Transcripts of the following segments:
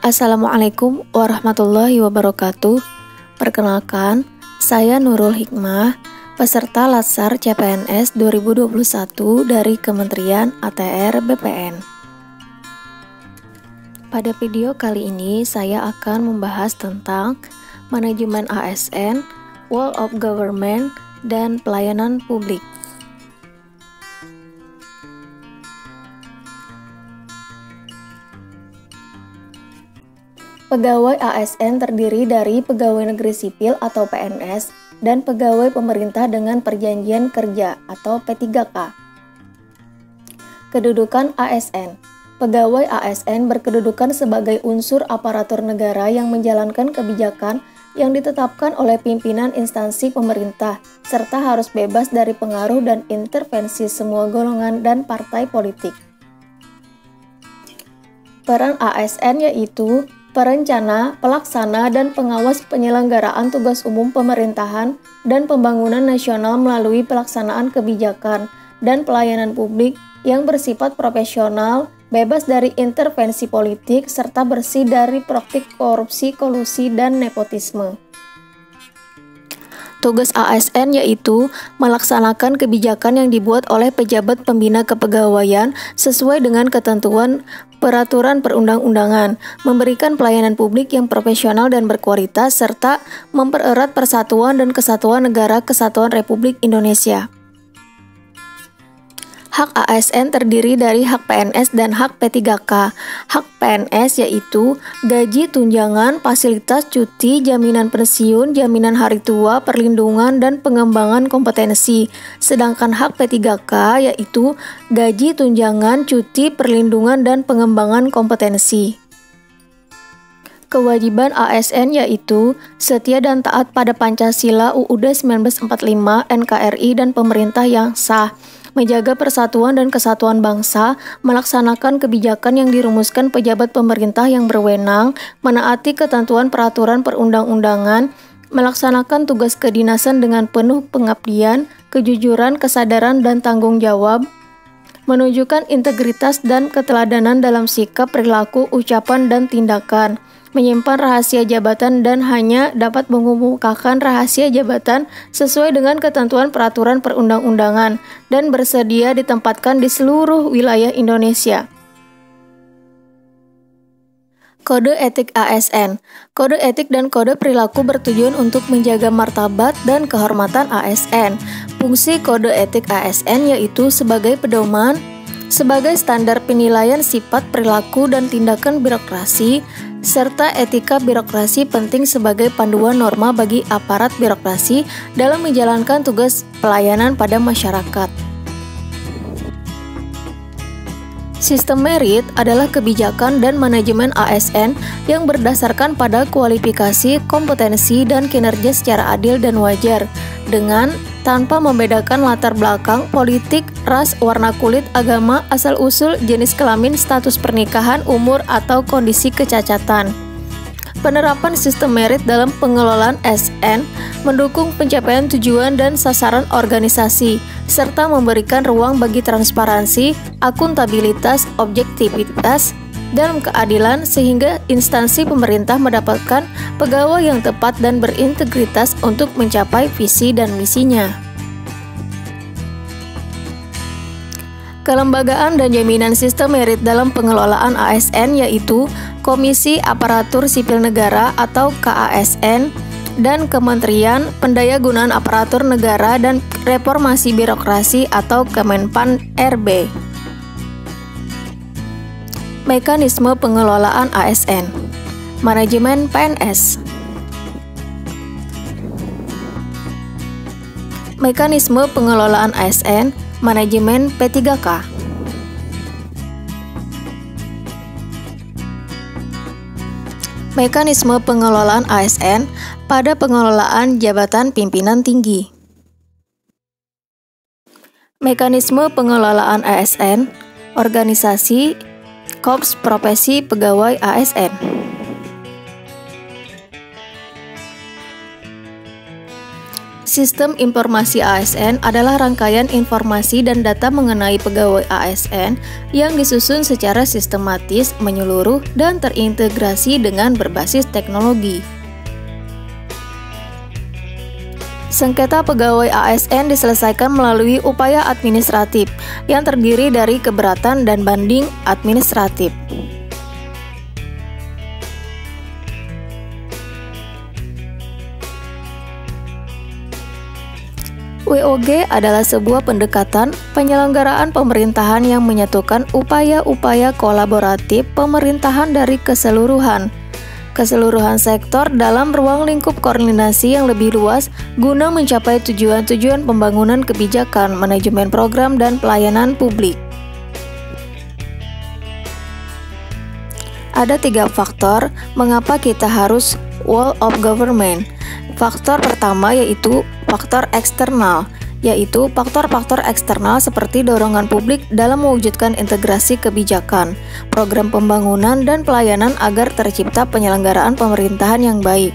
Assalamualaikum warahmatullahi wabarakatuh. Perkenalkan, saya Nurul Hikmah, peserta Latsar CPNS 2021 dari Kementerian ATR BPN. Pada video kali ini, saya akan membahas tentang manajemen ASN, Whole of Government, dan pelayanan publik. Pegawai ASN terdiri dari pegawai negeri sipil atau PNS dan pegawai pemerintah dengan perjanjian kerja atau P3K. Kedudukan ASN. Pegawai ASN berkedudukan sebagai unsur aparatur negara yang menjalankan kebijakan yang ditetapkan oleh pimpinan instansi pemerintah, serta harus bebas dari pengaruh dan intervensi semua golongan dan partai politik. Peran ASN yaitu perencana, pelaksana, dan pengawas penyelenggaraan tugas umum pemerintahan dan pembangunan nasional melalui pelaksanaan kebijakan dan pelayanan publik yang bersifat profesional, bebas dari intervensi politik, serta bersih dari praktik korupsi, kolusi, dan nepotisme. Tugas ASN yaitu melaksanakan kebijakan yang dibuat oleh pejabat pembina kepegawaian sesuai dengan ketentuan peraturan perundang-undangan, memberikan pelayanan publik yang profesional dan berkualitas, serta mempererat persatuan dan kesatuan negara kesatuan Republik Indonesia. Hak ASN terdiri dari hak PNS dan hak P3K. Hak PNS yaitu gaji, tunjangan, fasilitas cuti, jaminan pensiun, jaminan hari tua, perlindungan, dan pengembangan kompetensi. Sedangkan hak P3K yaitu gaji, tunjangan, cuti, perlindungan, dan pengembangan kompetensi. Kewajiban ASN yaitu setia dan taat pada Pancasila, UUD 1945, NKRI, dan pemerintah yang sah, menjaga persatuan dan kesatuan bangsa, melaksanakan kebijakan yang dirumuskan pejabat pemerintah yang berwenang, menaati ketentuan peraturan perundang-undangan, melaksanakan tugas kedinasan dengan penuh pengabdian, kejujuran, kesadaran, dan tanggung jawab, menunjukkan integritas dan keteladanan dalam sikap, perilaku, ucapan, dan tindakan, menyimpan rahasia jabatan dan hanya dapat mengumumkakan rahasia jabatan sesuai dengan ketentuan peraturan perundang-undangan dan bersedia ditempatkan di seluruh wilayah Indonesia. Kode etik ASN. Kode etik dan kode perilaku bertujuan untuk menjaga martabat dan kehormatan ASN. Fungsi kode etik ASN yaitu sebagai pedoman, sebagai standar penilaian sifat, perilaku, dan tindakan birokrasi, serta etika birokrasi penting sebagai panduan norma bagi aparat birokrasi dalam menjalankan tugas pelayanan pada masyarakat. Sistem merit adalah kebijakan dan manajemen ASN yang berdasarkan pada kualifikasi, kompetensi, dan kinerja secara adil dan wajar, dengan tanpa membedakan latar belakang, politik, ras, warna kulit, agama, asal-usul, jenis kelamin, status pernikahan, umur, atau kondisi kecacatan. Penerapan sistem merit dalam pengelolaan ASN mendukung pencapaian tujuan dan sasaran organisasi, serta memberikan ruang bagi transparansi, akuntabilitas, objektivitas, dan keadilan sehingga instansi pemerintah mendapatkan pegawai yang tepat dan berintegritas untuk mencapai visi dan misinya. Kelembagaan dan jaminan sistem merit dalam pengelolaan ASN yaitu Komisi Aparatur Sipil Negara atau KASN dan Kementerian Pendayagunaan Aparatur Negara dan Reformasi Birokrasi atau Kemenpan RB. Mekanisme pengelolaan ASN. Manajemen PNS. Mekanisme pengelolaan ASN, manajemen P3K. Mekanisme pengelolaan ASN pada pengelolaan jabatan pimpinan tinggi. Mekanisme pengelolaan ASN, organisasi, korps profesi pegawai ASN. Sistem informasi ASN adalah rangkaian informasi dan data mengenai pegawai ASN yang disusun secara sistematis, menyeluruh, dan terintegrasi dengan berbasis teknologi. Sengketa pegawai ASN diselesaikan melalui upaya administratif yang terdiri dari keberatan dan banding administratif. WOG adalah sebuah pendekatan penyelenggaraan pemerintahan yang menyatukan upaya-upaya kolaboratif pemerintahan dari keseluruhan sektor dalam ruang lingkup koordinasi yang lebih luas guna mencapai tujuan-tujuan pembangunan kebijakan, manajemen program, dan pelayanan publik. Ada 3 faktor mengapa kita harus whole of government. Faktor pertama yaitu faktor eksternal, yaitu faktor-faktor eksternal seperti dorongan publik dalam mewujudkan integrasi kebijakan, program pembangunan, dan pelayanan agar tercipta penyelenggaraan pemerintahan yang baik.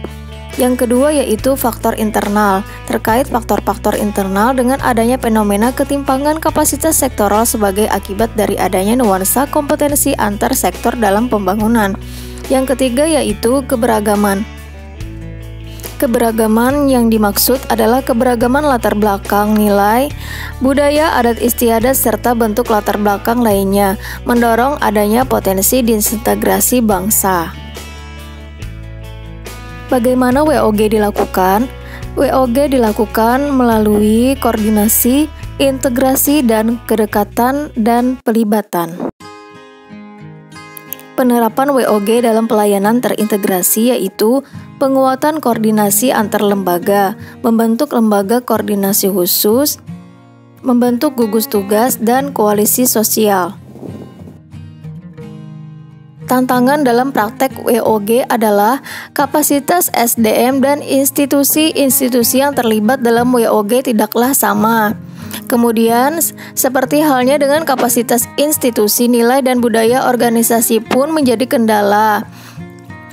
Yang kedua yaitu faktor internal, terkait faktor-faktor internal dengan adanya fenomena ketimpangan kapasitas sektoral sebagai akibat dari adanya nuansa kompetensi antar sektor dalam pembangunan. Yang ketiga yaitu keberagaman. Keberagaman yang dimaksud adalah keberagaman latar belakang, nilai, budaya, adat istiadat, serta bentuk latar belakang lainnya, mendorong adanya potensi disintegrasi bangsa. Bagaimana WOG dilakukan? WOG dilakukan melalui koordinasi, integrasi, dan kedekatan dan pelibatan. Penerapan WOG dalam pelayanan terintegrasi yaitu penguatan koordinasi antar lembaga, membentuk lembaga koordinasi khusus, membentuk gugus tugas, dan koalisi sosial. Tantangan dalam praktek WOG adalah kapasitas SDM dan institusi-institusi yang terlibat dalam WOG tidaklah sama. Kemudian, seperti halnya dengan kapasitas institusi, nilai dan budaya organisasi pun menjadi kendala.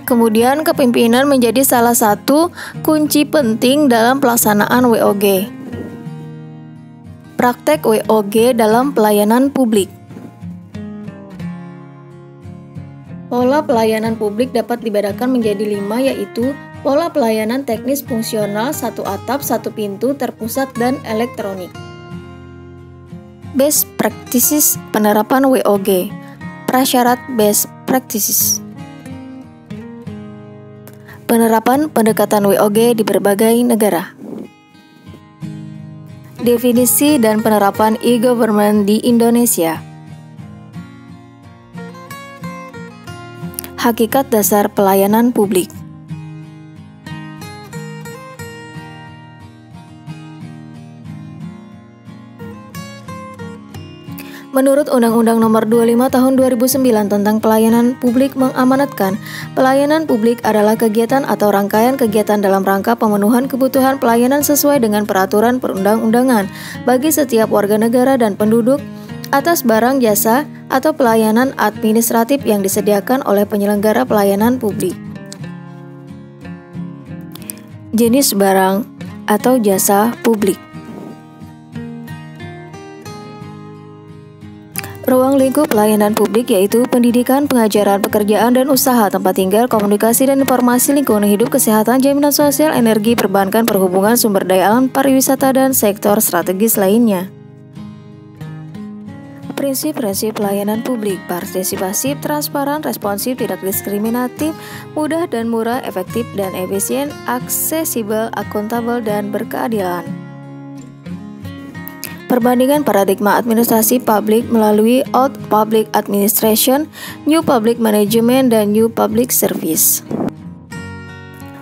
Kemudian, kepemimpinan menjadi salah satu kunci penting dalam pelaksanaan WOG. Praktek WOG dalam pelayanan publik. Pola pelayanan publik dapat dibedakan menjadi 5, yaitu pola pelayanan teknis fungsional, 1 atap, 1 pintu, terpusat, dan elektronik. Best practices penerapan WOG. Prasyarat best practices. Penerapan pendekatan WOG di berbagai negara. Definisi dan penerapan e-government di Indonesia. Hakikat dasar pelayanan publik. Menurut Undang-Undang Nomor 25 Tahun 2009 tentang Pelayanan Publik mengamanatkan, pelayanan publik adalah kegiatan atau rangkaian kegiatan dalam rangka pemenuhan kebutuhan pelayanan sesuai dengan peraturan perundang-undangan bagi setiap warga negara dan penduduk atas barang, jasa, atau pelayanan administratif yang disediakan oleh penyelenggara pelayanan publik. Jenis barang atau jasa publik. Ruang lingkup pelayanan publik yaitu pendidikan, pengajaran, pekerjaan, dan usaha, tempat tinggal, komunikasi dan informasi, lingkungan hidup, kesehatan, jaminan sosial, energi, perbankan, perhubungan, sumber daya alam, pariwisata, dan sektor strategis lainnya. Prinsip-prinsip pelayanan publik: partisipasif, transparan, responsif, tidak diskriminatif, mudah dan murah, efektif dan efisien, aksesibel, akuntabel, dan berkeadilan. Perbandingan paradigma administrasi publik melalui Old Public Administration, New Public Management, dan New Public Service.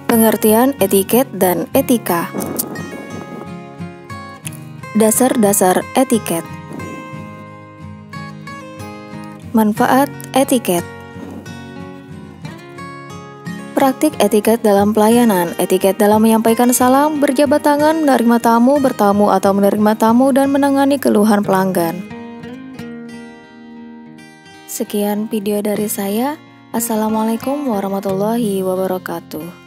Pengertian etiket dan etika. Dasar-dasar etiket. Manfaat etiket. Praktik etiket dalam pelayanan. Etiket dalam menyampaikan salam, berjabat tangan, menerima tamu, bertamu atau menerima tamu, dan menangani keluhan pelanggan. Sekian video dari saya. Assalamualaikum warahmatullahi wabarakatuh.